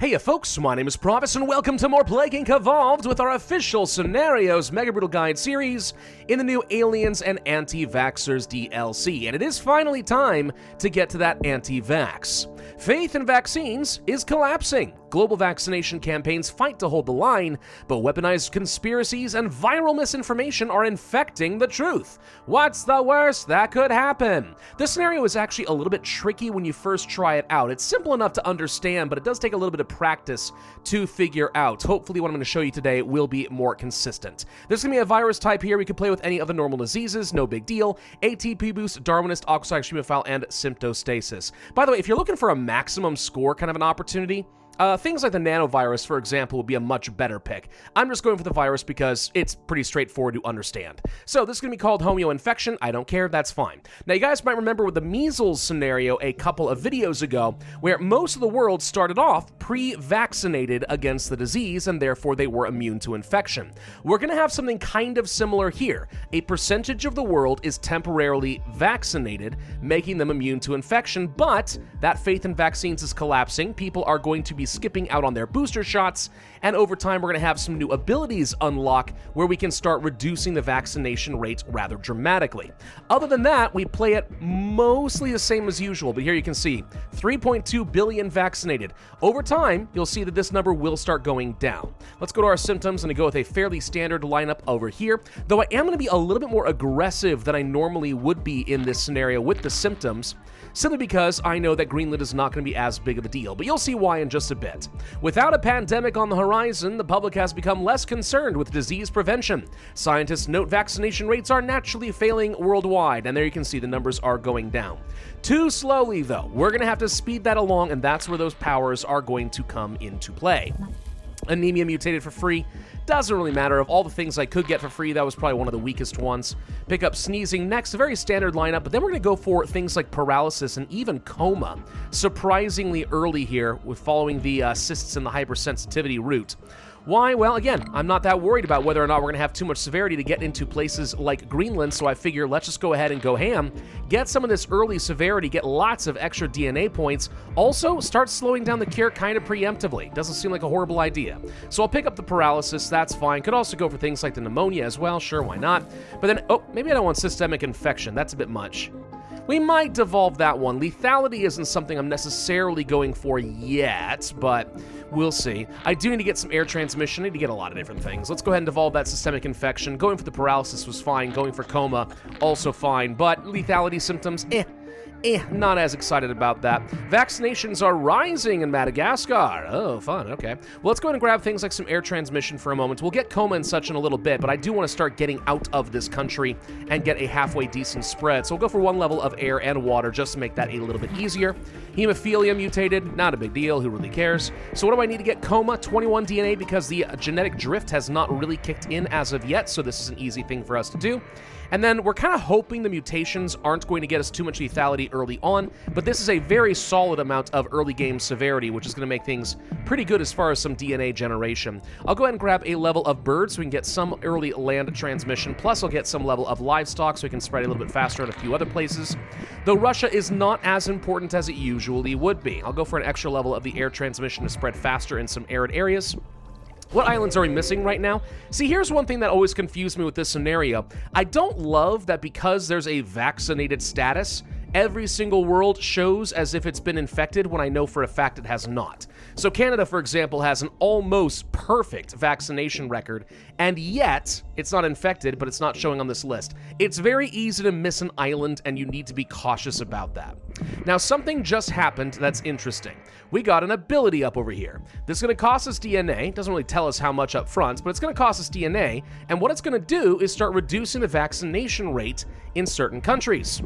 Hey folks, my name is Pravus and welcome to more Plague Inc. Evolved with our official Scenarios Mega Brutal Guide series in the new Aliens and Anti-Vaxxers DLC, and it is finally time to get to that anti-vax. Faith in vaccines is collapsing. Global vaccination campaigns fight to hold the line, but weaponized conspiracies and viral misinformation are infecting the truth. What's the worst that could happen? This scenario is actually a little bit tricky when you first try it out. It's simple enough to understand, but it does take a little bit of practice to figure out. Hopefully what I'm going to show you today will be more consistent. There's going to be a virus type here. We could play with any of the normal diseases, no big deal. ATP boost, Darwinist, oxide extremophile, and symptostasis. By the way, if you're looking for a maximum score kind of an opportunity, things like the nanovirus, for example, would be a much better pick. I'm just going for the virus because it's pretty straightforward to understand. So this is going to be called homeoinfection. I don't care, that's fine. Now you guys might remember with the measles scenario a couple of videos ago where most of the world started off pre-vaccinated against the disease and therefore they were immune to infection. We're going to have something kind of similar here. A percentage of the world is temporarily vaccinated, making them immune to infection, but that faith in vaccines is collapsing. People are going to be skipping out on their booster shots, and over time we're going to have some new abilities unlock where we can start reducing the vaccination rate rather dramatically. Other than that, we play it mostly the same as usual, but here you can see 3.2 billion vaccinated. Over time, you'll see that this number will start going down. Let's go to our symptoms and go with a fairly standard lineup over here, though I am going to be a little bit more aggressive than I normally would be in this scenario with the symptoms, simply because I know that Greenland is not going to be as big of a deal, but you'll see why in just a bit. Without a pandemic on the horizon, the public has become less concerned with disease prevention. Scientists note vaccination rates are naturally failing worldwide, and there you can see the numbers are going down. Too slowly, though. We're going to have to speed that along, and that's where those powers are going to come into play. Anemia mutated for free. Doesn't really matter. Of all the things I could get for free, that was probably one of the weakest ones. Pick up sneezing next, a very standard lineup, but then we're going to go for things like paralysis and even coma. Surprisingly early here with following the cysts and the hypersensitivity route. Why? Well, again, I'm not that worried about whether or not we're going to have too much severity to get into places like Greenland, so I figure let's just go ahead and go ham, get some of this early severity, get lots of extra DNA points, also start slowing down the cure kind of preemptively. Doesn't seem like a horrible idea. So I'll pick up the paralysis, that's fine. Could also go for things like the pneumonia as well, sure, why not? But then, oh, maybe I don't want systemic infection, that's a bit much. We might devolve that one. Lethality isn't something I'm necessarily going for yet, but we'll see. I do need to get some air transmission. I need to get a lot of different things. Let's go ahead and devolve that systemic infection. Going for the paralysis was fine. Going for coma, also fine. But lethality symptoms, not as excited about that. Vaccinations are rising in Madagascar. Oh, fun, okay. Well, let's go ahead and grab things like some air transmission for a moment. We'll get coma and such in a little bit, but I do want to start getting out of this country and get a halfway decent spread. So we'll go for one level of air and water just to make that a little bit easier. Hemophilia mutated, not a big deal, who really cares? So what do I need to get coma? 21 DNA because the genetic drift has not really kicked in as of yet, so this is an easy thing for us to do. And then we're kind of hoping the mutations aren't going to get us too much lethality early on, but this is a very solid amount of early game severity, which is going to make things pretty good as far as some DNA generation. I'll go ahead and grab a level of bird so we can get some early land transmission, plus I'll get some level of livestock so we can spread a little bit faster in a few other places. Though Russia is not as important as it usually would be. I'll go for an extra level of the air transmission to spread faster in some arid areas. What islands are we missing right now? See, here's one thing that always confused me with this scenario. I don't love that because there's a vaccinated status, every single world shows as if it's been infected when I know for a fact it has not. So Canada, for example, has an almost perfect vaccination record, and yet it's not infected, but it's not showing on this list. It's very easy to miss an island, and you need to be cautious about that. Now, something just happened that's interesting. We got an ability up over here. This is going to cost us DNA. It doesn't really tell us how much up front, but it's going to cost us DNA, and what it's going to do is start reducing the vaccination rate in certain countries.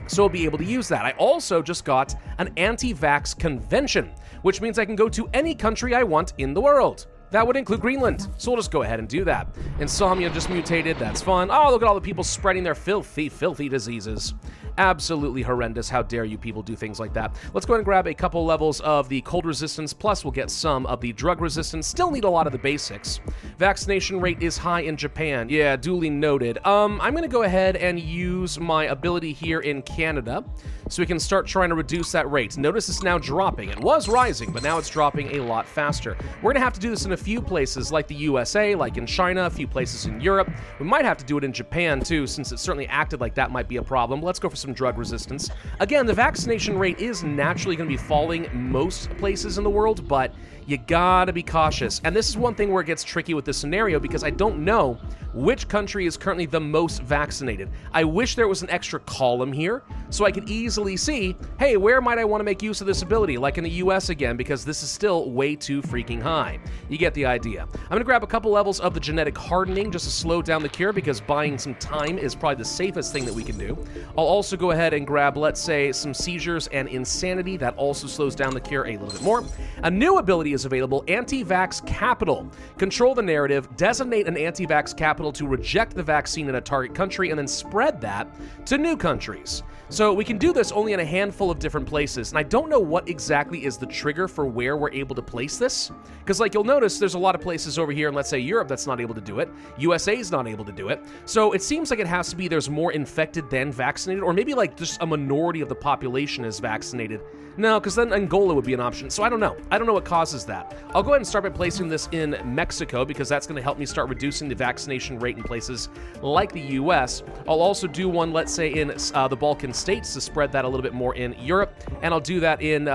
So I'll be able to use that. I also just got an anti-vax convention, which means I can go to any country I want in the world. That would include Greenland, so we'll just go ahead and do that. Insomnia just mutated, that's fun. Oh, look at all the people spreading their filthy, filthy diseases. Absolutely horrendous. How dare you people do things like that. Let's go ahead and grab a couple levels of the cold resistance, plus we'll get some of the drug resistance. Still need a lot of the basics. Vaccination rate is high in Japan. Yeah, duly noted. I'm going to go ahead and use my ability here in Canada so we can start trying to reduce that rate. Notice it's now dropping. It was rising, but now it's dropping a lot faster. We're going to have to do this in a few places, like the USA, like in China, a few places in Europe. We might have to do it in Japan, too, since it certainly acted like that might be a problem. Let's go for some drug resistance. Again, the vaccination rate is naturally going to be falling most places in the world, but you gotta be cautious. And this is one thing where it gets tricky with this scenario because I don't know which country is currently the most vaccinated. I wish there was an extra column here so I could easily see, hey, where might I want to make use of this ability? Like in the US again, because this is still way too freaking high. You get the idea. I'm gonna grab a couple levels of the genetic hardening just to slow down the cure because buying some time is probably the safest thing that we can do. I'll also go ahead and grab, let's say, some seizures and insanity. That also slows down the cure a little bit more. A new ability is available, Anti-Vax Capital. Control the narrative, designate an anti-vax capital to reject the vaccine in a target country, and then spread that to new countries. So we can do this only in a handful of different places, and I don't know what exactly is the trigger for where we're able to place this, because like you'll notice there's a lot of places over here in, let's say, Europe that's not able to do it. USA is not able to do it. So it seems like it has to be there's more infected than vaccinated, or maybe like just a minority of the population is vaccinated. No, because then Angola would be an option. So I don't know. I don't know what causes that. I'll go ahead and start by placing this in Mexico because that's going to help me start reducing the vaccination rate in places like the US. I'll also do one, let's say, in the Balkan states to spread that a little bit more in Europe. And I'll do that in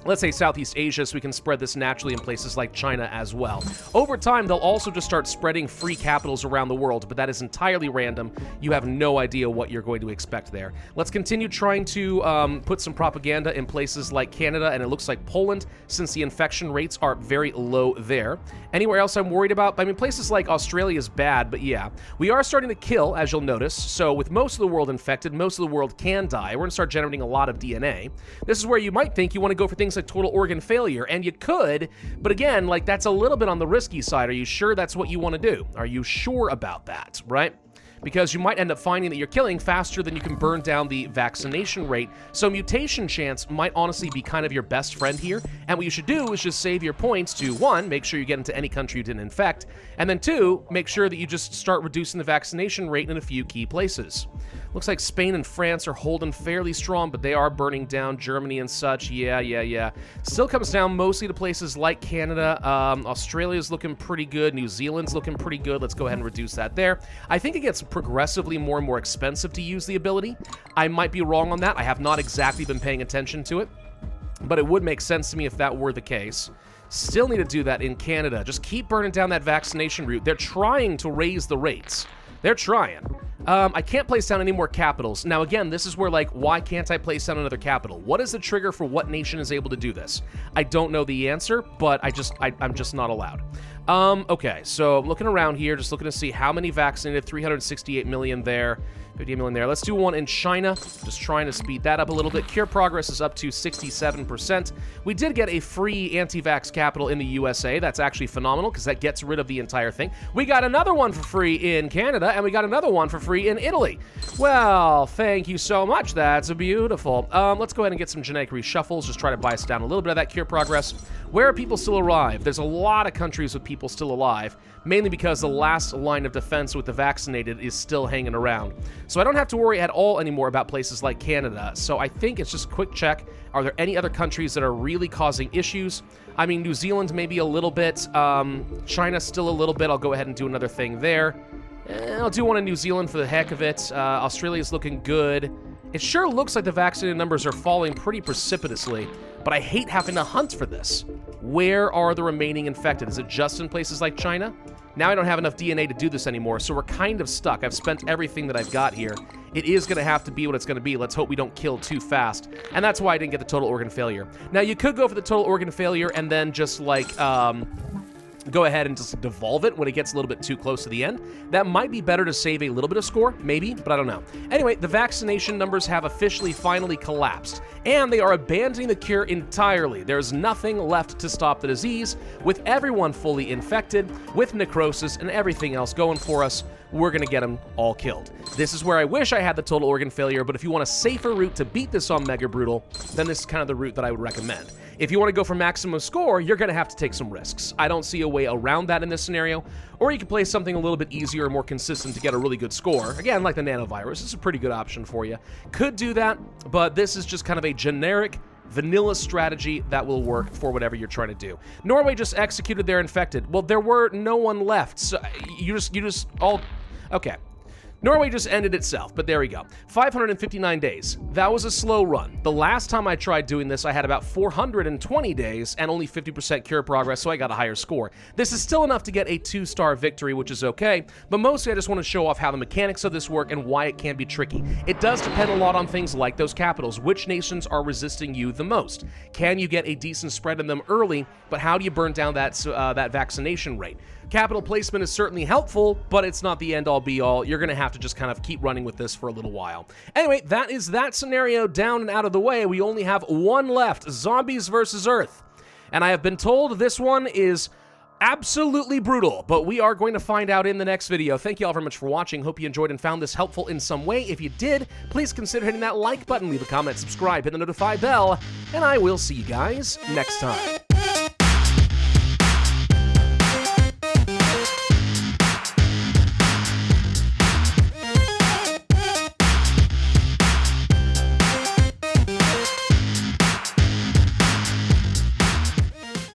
let's say Southeast Asia, so we can spread this naturally in places like China as well. Over time, they'll also just start spreading free capitals around the world, but that is entirely random. You have no idea what you're going to expect there. Let's continue trying to put some propaganda in places like Canada, and it looks like Poland, since the infection rates are very low there. Anywhere else I'm worried about? I mean, places like Australia is bad, but yeah. We are starting to kill, as you'll notice, so with most of the world infected, most of the world can die. We're going to start generating a lot of DNA. This is where you might think you want to go for things like total organ failure, and you could, but again, like that's a little bit on the risky side. Are you sure that's what you want to do? Are you sure about that, right? Because you might end up finding that you're killing faster than you can burn down the vaccination rate. So mutation chance might honestly be kind of your best friend here. And what you should do is just save your points to, one, make sure you get into any country you didn't infect, and then two, make sure that you just start reducing the vaccination rate in a few key places. Looks like Spain and France are holding fairly strong, but they are burning down Germany and such. Yeah. Still comes down mostly to places like Canada. Australia's looking pretty good. New Zealand's looking pretty good. Let's go ahead and reduce that there. I think it gets progressively more and more expensive to use the ability. I might be wrong on that. I have not exactly been paying attention to it, but it would make sense to me if that were the case. Still need to do that in Canada. Just keep burning down that vaccination route. They're trying to raise the rates. They're trying. I can't place down any more capitals. Now, again, this is where, like, why can't I place down another capital? What is the trigger for what nation is able to do this? I don't know the answer, but I'm just not allowed. Okay, so I'm looking around here, just looking to see how many vaccinated, 368 million there, 58 million there. Let's do one in China, just trying to speed that up a little bit. Cure progress is up to 67%. We did get a free anti-vax capital in the USA. That's actually phenomenal because that gets rid of the entire thing. We got another one for free in Canada, and we got another one for free in Italy. Well, thank you so much. That's beautiful. Let's go ahead and get some genetic reshuffles, just try to buy us down a little bit of that cure progress. Where are people still alive? There's a lot of countries with people still alive, mainly because the last line of defense with the vaccinated is still hanging around. So I don't have to worry at all anymore about places like Canada. So I think it's just a quick check. Are there any other countries that are really causing issues? I mean, New Zealand maybe a little bit. China still a little bit. I'll go ahead and do another thing there. I'll do one in New Zealand for the heck of it. Australia's looking good. It sure looks like the vaccinated numbers are falling pretty precipitously, but I hate having to hunt for this. Where are the remaining infected? Is it just in places like China? Now I don't have enough DNA to do this anymore, so we're kind of stuck. I've spent everything that I've got here. It is going to have to be what it's going to be. Let's hope we don't kill too fast. And that's why I didn't get the total organ failure. Now, you could go for the total organ failure and then just, like, go ahead and just devolve it when it gets a little bit too close to the end. That might be better to save a little bit of score, maybe, but I don't know. Anyway, the vaccination numbers have officially finally collapsed, and they are abandoning the cure entirely. There's nothing left to stop the disease. With everyone fully infected, with necrosis and everything else going for us, we're going to get them all killed. This is where I wish I had the total organ failure, but if you want a safer route to beat this on Mega Brutal, then this is kind of the route that I would recommend. If you want to go for maximum score, you're going to have to take some risks. I don't see a way around that in this scenario, or you can play something a little bit easier and more consistent to get a really good score. Again, like the nanovirus, it's a pretty good option for you. Could do that, but this is just kind of a generic vanilla strategy that will work for whatever you're trying to do. Norway just executed their infected. Well, there were no one left, so you just all... Okay. Norway just ended itself, but there we go. 559 days. That was a slow run. The last time I tried doing this, I had about 420 days and only 50% cure progress, so I got a higher score. This is still enough to get a 2-star victory, which is okay, but mostly I just want to show off how the mechanics of this work and why it can be tricky. It does depend a lot on things like those capitals. Which nations are resisting you the most? Can you get a decent spread in them early, but how do you burn down that vaccination rate? Capital placement is certainly helpful, but it's not the end-all be-all. You're going to have to just kind of keep running with this for a little while. Anyway, that is that scenario down and out of the way. We only have one left, Zombies versus Earth. And I have been told this one is absolutely brutal, but we are going to find out in the next video. Thank you all very much for watching. Hope you enjoyed and found this helpful in some way. If you did, please consider hitting that like button, leave a comment, subscribe, hit the notify bell, and I will see you guys next time.